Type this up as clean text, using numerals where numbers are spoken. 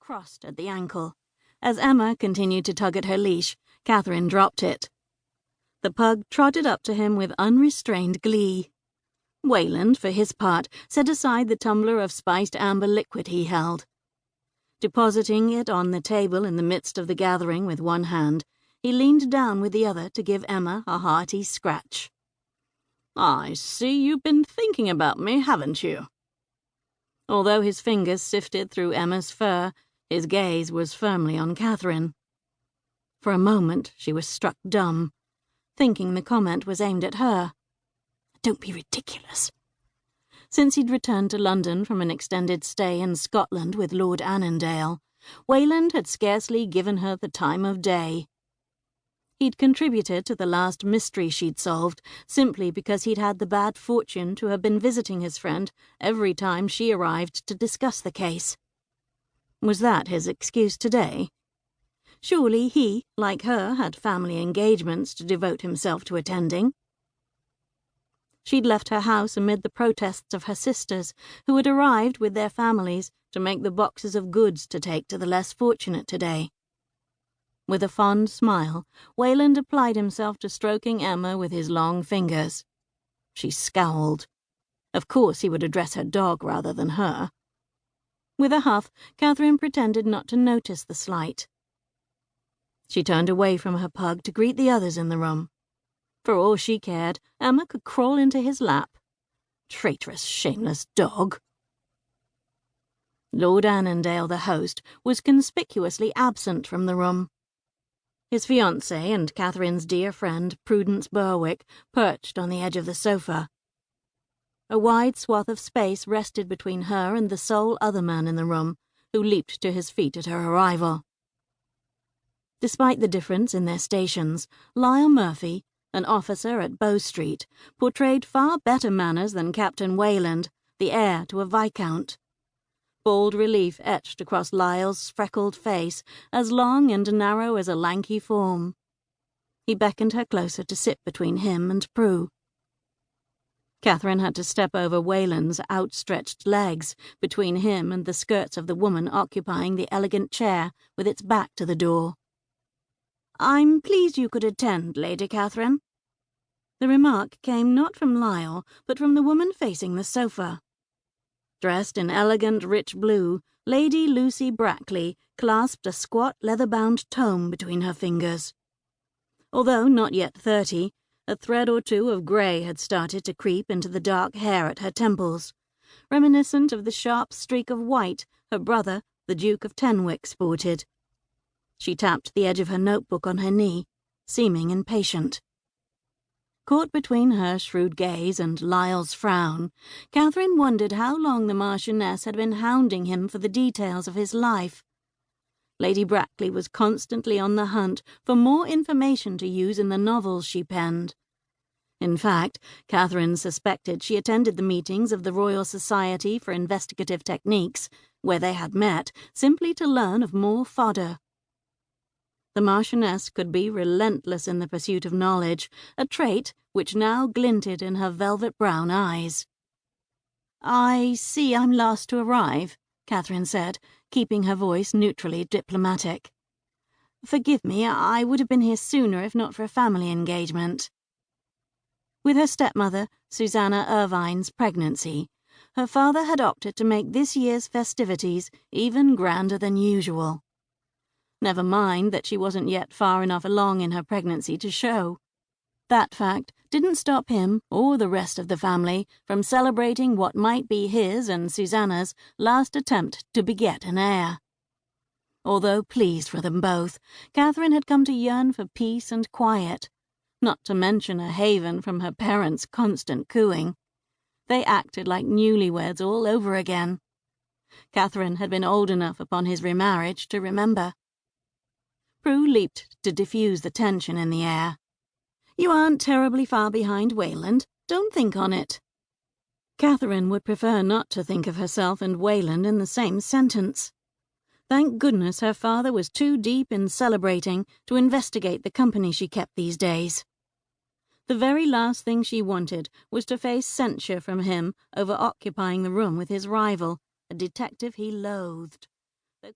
crossed at the ankle. As Emma continued to tug at her leash, Katherine dropped it. The pug trotted up to him with unrestrained glee. Wayland, for his part, set aside the tumbler of spiced amber liquid he held. Depositing it on the table in the midst of the gathering with one hand, he leaned down with the other to give Emma a hearty scratch. "I see you've been thinking about me, haven't you?" Although his fingers sifted through Emma's fur, his gaze was firmly on Katherine. For a moment she was struck dumb, thinking the comment was aimed at her. Don't be ridiculous. Since he'd returned to London from an extended stay in Scotland with Lord Annandale, Wayland had scarcely given her the time of day. He'd contributed to the last mystery she'd solved simply because he'd had the bad fortune to have been visiting his friend every time she arrived to discuss the case. Was that his excuse today? Surely he, like her, had family engagements to devote himself to attending. She'd left her house amid the protests of her sisters, who had arrived with their families to make the boxes of goods to take to the less fortunate today. With a fond smile, Wayland applied himself to stroking Emma with his long fingers. She scowled. Of course he would address her dog rather than her. With a huff, Katherine pretended not to notice the slight. She turned away from her pug to greet the others in the room. For all she cared, Emma could crawl into his lap. Traitorous, shameless dog. Lord Annandale, the host, was conspicuously absent from the room. His fiancée and Katherine's dear friend, Prudence Berwick, perched on the edge of the sofa. A wide swath of space rested between her and the sole other man in the room, who leaped to his feet at her arrival. Despite the difference in their stations, Lyle Murphy, an officer at Bow Street, portrayed far better manners than Captain Wayland, the heir to a viscount. Bold relief etched across Lyle's freckled face, as long and narrow as a lanky form. He beckoned her closer to sit between him and Prue. Katherine had to step over Wayland's outstretched legs, between him and the skirts of the woman occupying the elegant chair with its back to the door. "I'm pleased you could attend, Lady Katherine." The remark came not from Lyle, but from the woman facing the sofa. Dressed in elegant rich blue, Lady Lucy Brackley clasped a squat leather-bound tome between her fingers. Although not yet 30, a thread or two of grey had started to creep into the dark hair at her temples, reminiscent of the sharp streak of white her brother, the Duke of Tenwick, sported. She tapped the edge of her notebook on her knee, seeming impatient. Caught between her shrewd gaze and Lyle's frown, Katherine wondered how long the Marchioness had been hounding him for the details of his life. Lady Brackley was constantly on the hunt for more information to use in the novels she penned. In fact, Katherine suspected she attended the meetings of the Royal Society for Investigative Techniques, where they had met, simply to learn of more fodder. The Marchioness could be relentless in the pursuit of knowledge, a trait which now glinted in her velvet-brown eyes. "I see I'm last to arrive," Katherine said, keeping her voice neutrally diplomatic. "Forgive me, I would have been here sooner if not for a family engagement." With her stepmother, Susanna Irvine's pregnancy, her father had opted to make this year's festivities even grander than usual. Never mind that she wasn't yet far enough along in her pregnancy to show. That fact didn't stop him or the rest of the family from celebrating what might be his and Susanna's last attempt to beget an heir. Although pleased for them both, Katherine had come to yearn for peace and quiet, not to mention a haven from her parents' constant cooing. They acted like newlyweds all over again. Katherine had been old enough upon his remarriage to remember. Prue leaped to diffuse the tension in the air. "You aren't terribly far behind Wayland. Don't think on it." Katherine would prefer not to think of herself and Wayland in the same sentence. Thank goodness her father was too deep in celebrating to investigate the company she kept these days. The very last thing she wanted was to face censure from him over occupying the room with his rival, a detective he loathed. Though